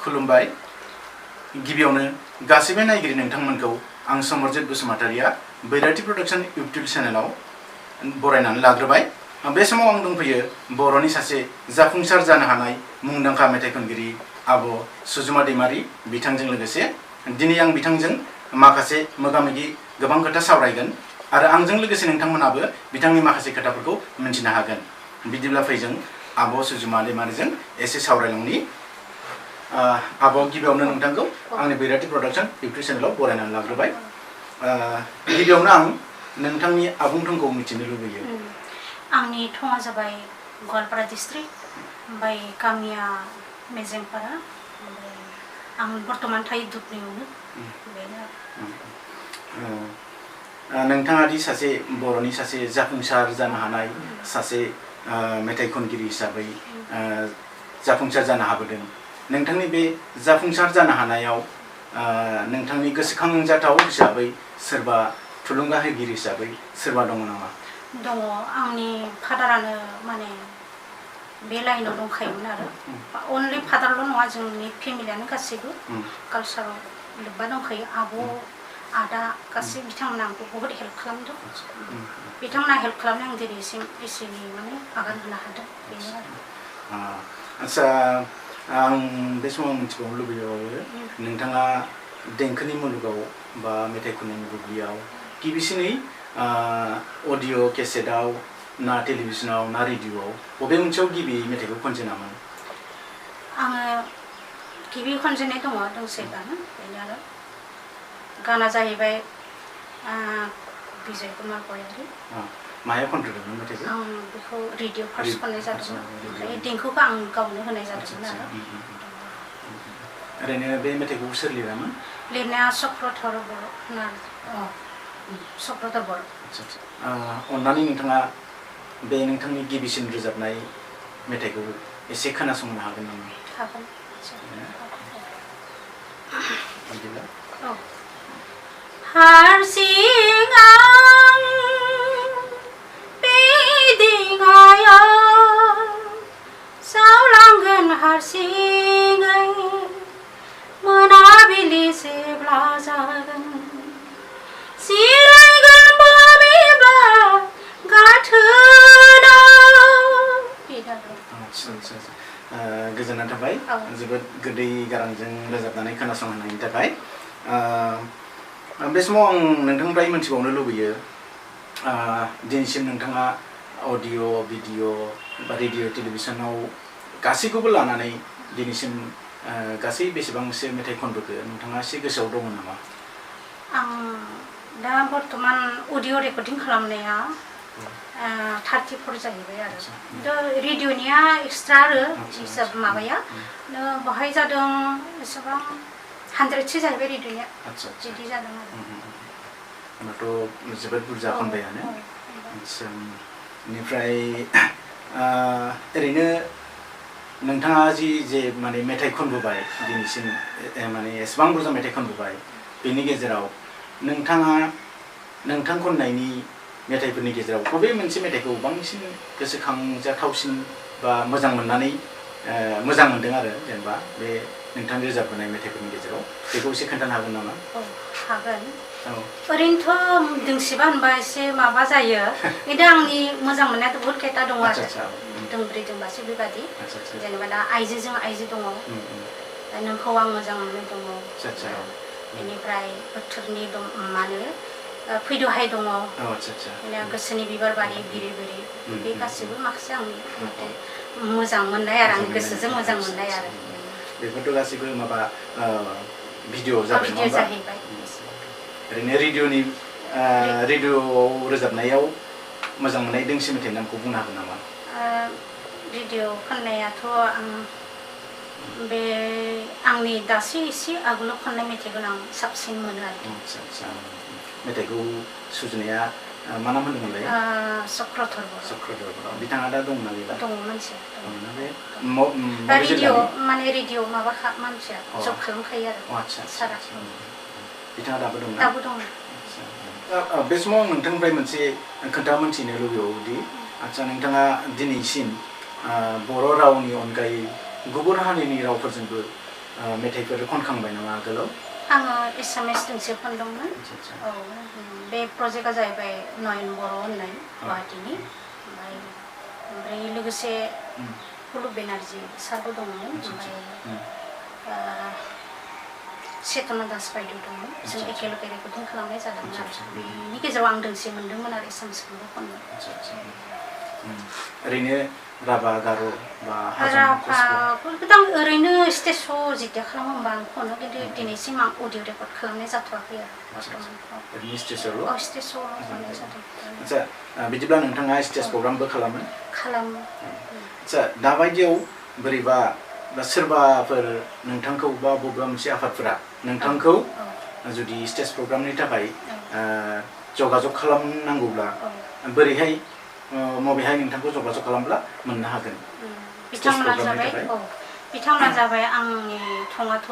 खुलुमबाय गिबियावनो गासिबो नायगिरि नोंथांमोनखौ आं समरजित बसुमतारिया बैराथि प्रडाक्शन इउट्यूब चेनेलाव बरायनानै लाग्रोबाय। बे समाव आं दंफैयो बर'नि सासे जाफुंसार जानो हानाय मुंदांखा मेथाइ खनगिरि आब' सुजुमा दैमारि बिथांजों लोगोसे दिनै आं बिथांजों माखासे मोगामोगि गोबां खोथा सावरायगोन आरो आंजों लोगोसे नोंथांमोनाबो बिथांनि माखासे खोथाफोरखौ मिन्थिनो हागोन। बिदिब्ला फै जों आब' सुजुमा दैमारिजों एसे सावरायलांनि। आब' गिबियावनो नोंथांखौ आंनि बैराथि प्रडाक्शन इउट्यूब चेनेलाव बरायनानै लाग्रोबाय। गिबियावनो आं नोंथांनि आबुं थंखौ मिथिनो लुबैयो। आंनि थङा जाबाय गवालपारा डिस्ट्रिक्ट, ओमफ्राय गामिया मेजेंपारा, ओमफ्राय आं बर्तमान थायो दुबनियावनो। नोंथाङा दि सासे बर'नि सासे जाफुंसार जानो हानाय सासे मेथाइ खनगिरि हिसाबै जाफुंसार जानो हाबोदों। नोंथांनि बे जाफुंसार जानो हानायाव नोंथांनि गोसोखांजाथाव हिसाबै सोरबा थुलुंगा होगिरि हिसाबै सोरबा दङ नामा? दङ। आंनि फादारानो माने बे लाइनाव दंखायोमोन आरो अनलि फादारल' नङा, जोंनि फेमिलियानो गासैबो कालसाराव लोब्बा दंखायो। आब' आदा गासै बिथांमोना आंखौ बहुत हेल्प खालामदों। बिथांमोना हेल्प खालामनाय आं दिनैसिम एसेनि माने आगान होनो हादों, बेनो आरो। आच्छा, आं बे समाव मिथिबावनो लुबैबावो नोंथाङा देंखोनि मुलुगाव बा मेथाइ खननायनि बुब्लियाव गिबिसिनै अडिअ' केसेटआव ना टेलिभिजनाव ना रेडिअ'आव बबे मोनसेयाव गिबि मेथाइखौ खनजेनामोन? आङो गिबि खनजेननाय दङ दोंसे गान, बेनो आरो गाना जाहैबाय बिजय कुमार गयारि। माया खनग्रोदोंमोन मेथाइखौ? आं बेखौ रेडिअ' फार्स्ट खननाय जादोंमोन, ओमफ्राय देंखोखौ आं गावनो होनाय जादोंमोन आरो। ओरैनो बे मेथाइखौ सोर लिरामोन? लिरनाया चक्रधर बर'। चक्रधर बर'। अन्नानै नोंथाङा बे नोंथांनि गिबिसिन रोजाबनाय मेथाइखौ एसे खोनासंनो हागोन नामा? हागोन। बिदिब्ला हारसिं आं बे दिङायाव जावलांगोन हारसिङै, मोनाबिलि जेब्ला जागोन जिरायगोन बबेबा गाथोनाव। गोजोननाय थाबाय जोबोद गोदै गारांजों रोजाबनानै खोनासंहोनायनि थाखाय। बे समाव आं नोंथांनिफ्राय मिथिबावनो लुबैयो दिनैसिम नोंथाङा अडिअ' भिडिअ' बा रेडिअ' टेलिभिजनाव गासैखौबो लानानै दिनैसिम गासै बेसेबांसो मेथाइ खनबोखो नोंथाङा एसे गोसोआव दङ नामा? आं दा बर्तमान अडिअ' रेकर्डिं खालामनाया 34 जाहैबाय आरो। खिन्थु रेडिअ'निया एक्सट्रा आरो हिसाब माबाया बाहाय जादों एसेबां 100सो जाहैबाय रेडिअ'निया। बिदि जादों आरो। होनबाथ' जोबोद बुरजा खनबायानो। बेनिफ्राय ओरैनो नोंथाङा जे माने मेथाइ खनबोबाय दिनैसिम, माने एसेबां बुरजा मेथाइ खनबोबाय, बेनि गेजेराव नोंथाङा नोंथां खननायनि मेथाइफोरनि गेजेराव बबे मोनसे मेथाइखौ बांसिन गोसोखांजाथावसिन बा मोजां मोननानै मोजां मोनदों आरो जेनेबा बे नोंथां रोजाबबोनाय मेथाइफोरनि गेजेराव बेखौ एसे खोन्थानो हागोन नामा? हागोन। ओरैनोथ' दोंसेबा होनबा एसे माबा जायो, खिन्थु आंनि मोजां मोननायाथ' बहुत खोथा दङ आरो। दोंब्रै दोंबासो बेबादि। जेनेबा दा आइजोजों आइजो दङ, नोंखौ आं मोजां मोननाय दङ, बेनिफ्राय बोथोरनि दं मानो फैदोहाय दङ, गोसोनि बिबार बारि बिरि बिरि, बे गासैबो माखासे आंनि मोजां मोननाय आरो आंनि गोसोजों मोजां मोननाय आरो। बेफोरथ' गासैबो माबा भिडिअ' जाबाय नङा होमबा? ओरैनो रेडिअ'आव रोजाबनायाव मोजां मोननाय दोंसे मेथाइनि नामखौ बुंनो हागोन नामा? रेडिअ' खननायाथ' आं बे आंनि दासो एसे आगोलाव खननाय मेथाइखौनो आं साबसिन मोनो आरो। मेथाइखौ सुजुनाया मा नाम होनदोंमोनलाय? चक्रधर बर'। चक्रधर बर'। बिथाङा दा दंना गैला? दङ मानसिया। रेडिअ' माने रेडिअ' माबा मानसिया जब खालामखायो आरो। सारा। बिथाङा दाबो दं? दाबो दङ। बे समाव आं नोंथांनिफ्राय मोनसे खोथा मोनथिनो लुबैबावोदि आच्छा नोंथाङा दिनैसिम बर' रावनि अनगायै गुबुन हारिनि रावफोरजोंबो मेथाइफोर खनखांबाय नामा आगोलाव? आङो एसामिस दोंसे खनदोंमोन। औ बे प्रजेक्टआ जाहैबाय नयन बर' होननाय गुवाहाटीनि। ओमफ्राय लोगोसे पुलक बेनार्जी सारबो दंमोन। ओमफ्राय चेतना दास बायदि दंमोन। जों एखेलगे रेकर्डिं खालामनाय जादोंमोन आरो बेनि गेजेराव आं दोंसे मोनदोंमोन आरो एसामिसखौबो खननो। ओरैनो राभा गार' बा राभाफोरखौथ' आं ओरैनो स्टेज श' जितिया खालामो होमबा आं खनो, खिन्थु दिनैसिम आं अडिअ रेकर्ड खालामनाय जाथ'वाखै आरो ओरैनो स्टेजआवल'? स्टेज श'ल' खालामनाय जादों। आदसा बिदिब्ला नोंथाङा स्टेज प्रग्रामबो खालामो? खालामो। आदसा दाबायदियाव बोरैबा बा सोरबाफोर नोंथांखौ बा बबेबा मोनसे आफादफोरा नोंथांखौ जुदि स्टेज प्रग्रामनि थाखाय जगाजग खालामनांगौब्ला बोरैहाय मबेहाय नोंथांखौ जगाजग खालामब्ला मोननो हागोन? बिथांमोना जाबाय आंनि थङाथ'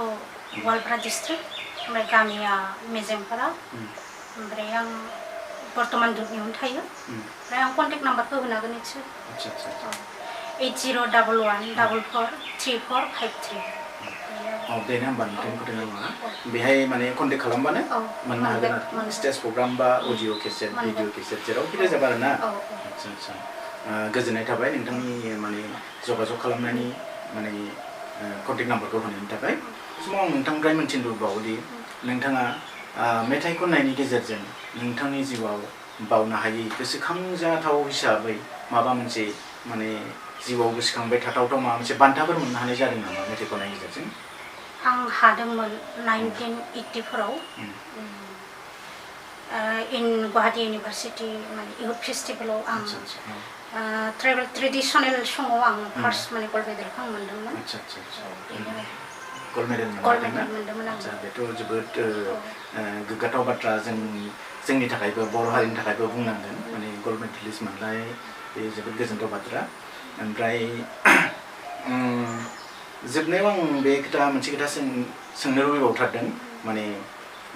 गवालपारा डिस्ट्रिक्ट, ओमफ्राय गामिया मेजेंपारा, ओमफ्राय आं बर्तमान दुधनियावनो थायो। ओमफ्राय आं कन्टेक्ट नाम्बारखौ होनो हागोन निस्सय। 8011443453। बेनो होमबा नोंथांनि कन्टेक्ट नाम्बारा। बेहाय माने कन्टेक्ट खालामबानो मोननो हागोन आरो स्टेज प्रग्राम बा अडिअ केसेट, भिडिअ केसेट जेरावखि रोजाबा आरो ना। आदसा गोजोननाय थाबाय नोंथांनि माने जगाजग खालामनायनि माने कन्टेक्ट नाम्बारखौ होनायनि थाखाय। बे समाव आं नोंथांनिफ्राय मिन्थिनो लुबैबावोदि नोंथाङा मेथाइ खननायनि गेजेरजों नोंथांनि जिउआव बावनो हायै गोसोखांजाथाव हिसाबै माबा मोनसे माने जिउआव गोसोखांबाय थाथावथाव माबा मोनसे बान्थाफोर मोननो हानाय जादों नामा मेथाइ खननायनि गेजेरजों? आं हादोंमोन 1980फोराव इन गुवाहाटी इउनिभार्सिटि माने इयुथ फेस्टिभेलाव आं ट्राइबेल ट्रेडिसनेल सङाव आं फार्स्ट माने गल्ड मेडेलखौ आं मोनदोंमोन। गल्ड मेडेल मोनदोंमोन आं। बेथ' जोबोद गोग्गाथाव बाथ्रा जोंनि थाखायबो बर' हारिनि थाखायबो बुंनांगोन माने गल्ड मेडेलिस्ट मोननाय बे जोबोद गोजोनथाव बाथ्रा। ओमफ्राय जोबनायाव आं बे मोनसे खोथा सोंनो लुबैबावथारदों माने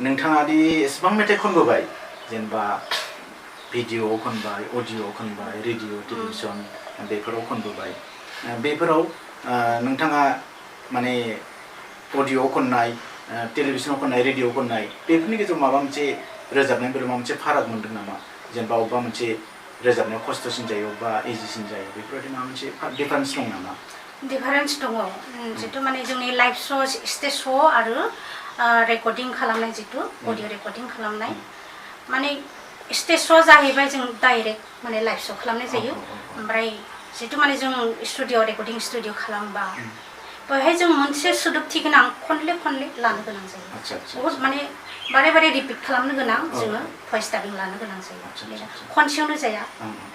नोंथाङा दि एसेबां मेथाइ खनबोबाय जेनेबा भिडिअ खनबाय, अडिअ खनबाय, रेडिअ टेलिभिजन बेफोराव खनबोबाय, बेफोराव नोंथाङा माने अडिअ खननाय, टेलिभिजनाव खननाय, रेडिअ खननाय बेफोरनि गेजेराव माबा मोनसे रोजाबनाय माबा मोनसे फाराग मोनदों नामा? जेनेबा अबेबा मोनसे रोजाबनायाव खस्थ'सिन जायो, अबेबा इजिसिन जायो, बेफोरबायदि माबा मोनसे डिफारेन्स दं नामा? डिफारेन्स दङ। जितु माने जोंनि लाइभ श' स्टेज श' आरो रेकर्डिं खालामनाय जितु अडिअ रेकर्डिं खालामनाय, माने स्टेज श'आ जाहैबाय जों डाइरेक्ट माने लाइभ श' खालामनाय जायो। ओमफ्राय जितु माने जों स्टुडिअ रेकर्डिं स्टुडिअ खालामबा बेवहाय जों मोनसे सोदोबथि गोनां खनले लानो गोनां जायो। बहुद माने बारे रिपिट खालामनो गोनां जोङो भइस डाबिं लानो गोनां जायो। खनसेयावनो जाया,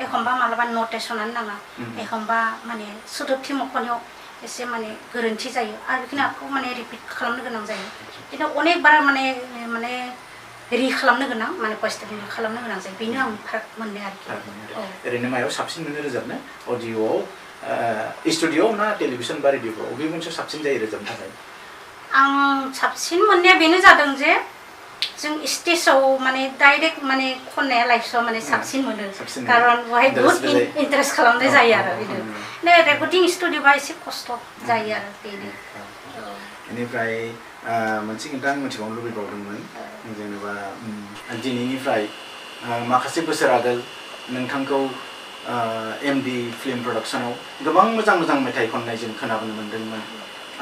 एखमबा मालाबा नटेसनानो नाङा, एखमबा माने सोदोबथि मख'नायाव एसे माने गोरोन्थि जायो आरो बेखिनि आखौ माने रिपिट खालामनो गोनां जायो। बिदिनो अनेक बार माने रि खालामनो गोनां माने भइस डाबिं खालामनो गोनां जायो। बेनो आं फाराग मोननाय आरोखि। ओरैनो मायाव साबसिन मोनो रोजाबनो? अडिअ'आव, स्टुडिअ' ना टेलिभिजन बा रेडिअ'आव? बबे मोनसेयाव साबसिन जायो रोजाबनो थाखाय? आं साबसिन मोननाया बेनो जादों जे जों स्टेजाव माने डाइरेक्ट माने खननाया लाइभ श' माने साबसिन मोनो, खारन बेवहाय बहुत इन्टारेस्ट खालामनाय जायो आरो बिदिनो। रेकर्डिं स्टुडिअ'बा एसे खस्थ' जायो आरो बेनो। बेनिफ्राय मोनसे खोथा आं मिथिबावनो लुबैबावदोंमोन, जेनेबा दिनैनिफ्राय माखासे बोसोर आगोल नोंथांखौ MD फिल्म प्रडाक्सनाव गोबां मोजां मेथाइ खननाय जों खोनाबोनो मोन्दोंमोन।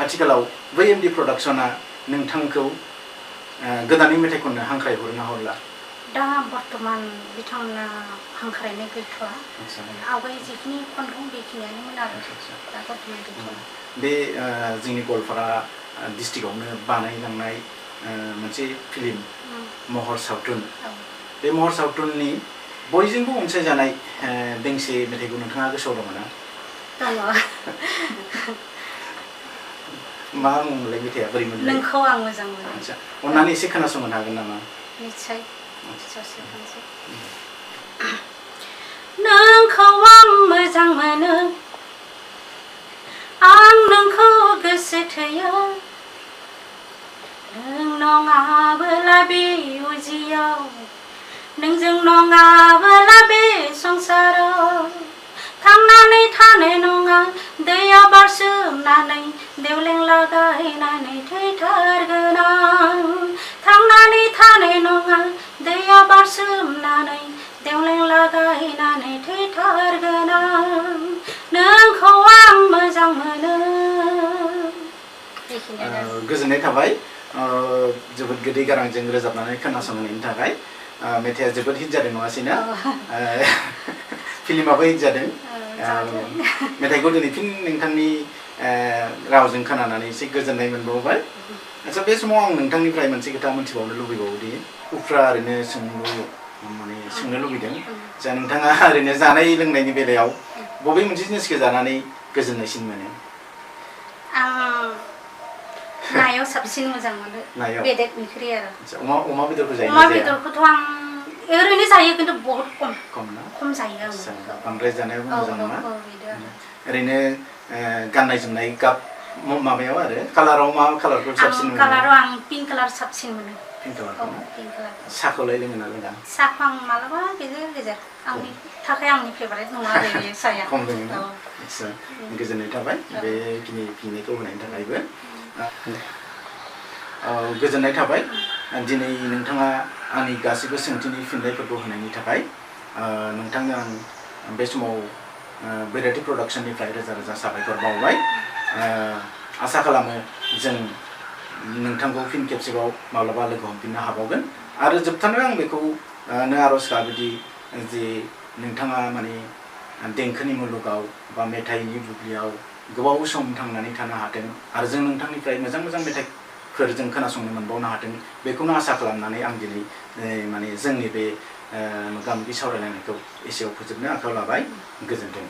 आथिखालाव बै MD प्रडाक्सना नोंथांखौ गोदानै मेथाइ खननो हांख्रायहरो ना हरला? दा बर्तमान बिथांमोना हांख्रायनाय गैथ'वा। आवगाय जिखिनि खनदों बेखिनियानोमोन आरो दा बर्तमान गैथ'वा। बे जोंनि गवालपारा डिस्ट्रिक्टआवनो बानायलांनाय मोनसे फिल्म महर सावथुन, बे महर सावथुननि बयजोंबो अनसायजानाय दोंसे मेथाइखौ नोंथाङा गोसोआव दङ ना? दङ। मा मुंमोनलाय मेथाइआ, बोरै मोनलाय? नोंखौ आं मोजां मोनो। आदसा, अननानै एसे खोनासंहोनो हागोन नामा? निस्सय। नोंखौ आं मोजां मोनो, आं नोंखौ गोसो थोयो, नों नङाबोला बे उजियाव, नोंजों नङाबोला बे संसाराव थांनानै थांनानै थानाय नङा दैयाव बारसोमनानै देवलें लागायनानै थैथारगोन आं थांनानै थानाय नङा दैयाव बारसोमनानै देवलें लागायनानै थैथारगोन आं नोंखौ आं मोजां मोनो। गोजोननाय थाबाय जोबोद गोदै गारांजों रोजाबनानै खोनासंनायनि थाखाय मेथाइआ जोबोद हिट जादों नङासै ना फिल्माबो हिट जादों मेथाइखौ दिनै फिन नोंथांनि रावजों खोनानानै एसे गोजोननाय मोनबावबाय आচ্ছা बे समाव आं नोंथांनिफ्राय मोनसे खोथा मोनथिबावनो लुबैबावोदि उफ्रा ओरैनो सोंनो लुबैदों जा नोंथाङा ओरैनो जानाय लोंनायनि बेलायाव बबे मोनसे जिनिसखौ जानानै गोजोननायसिन मोनो? आं नायाव साबसिन मोजां मोनो बेदरनिख्रुइ आरो अमा बेदरखौ जायो अमा बेदरखौथ' आं ओरैनो जायो खिन्थु बहुत खम जायो आं बांद्राय जानायाबो मोजां नङा ओरैनो गाननाय जोमनाय गाब माबायाव आरो कालाराव मा कालारखौ साबसिन मोनो? कालाराव आं पिंक कालार साबसिन मोनो। पिंक कालारखौ साहाखौलाय लोङो ना लोङा? साहाखौ आं मालाबा गेजेर आंनि थाखाय आंनि फेभारेट नङा आरो बे साहाया खम लोङो आচ্ছা गोजोननाय थाबाय बेखिनि फिननायखौ होनायनि थाखायबो गोजोननाय थाबाय दिनै नोंथाङा आंनि गासैबो सोंथिनि फिननायफोरखौ होनायनि थाखाय नोंथांनो आं बे समाव बैराथि प्रडाक्शननिफ्राय रोजा रोजा साबायखर बावबाय आसा खालामो जों नोंथांखौ फिन खेबसेबाव माब्लाबा लोगो हमफिननो हाबावगोन आरो जोबथारनायाव आं बेखौनो आरज गाबोदि जे नोंथाङा माने देंखोनि मुलुगाव बा मेथाइनि बुब्लियाव गोबाव सम थांनानै थानो हाथों आरो जों नोंथांनिफ्राय मोजां मोजां मेथाइफोर जों खोनासंनो मोनबावनो हाथों बेखौनो आसा खालामनानै आं दिनै माने जोंनि बे मोगा मोगि सावरायलायनायखौ एसेयाव फोजोबनो आखायाव लाबाय। गोजोन्थों।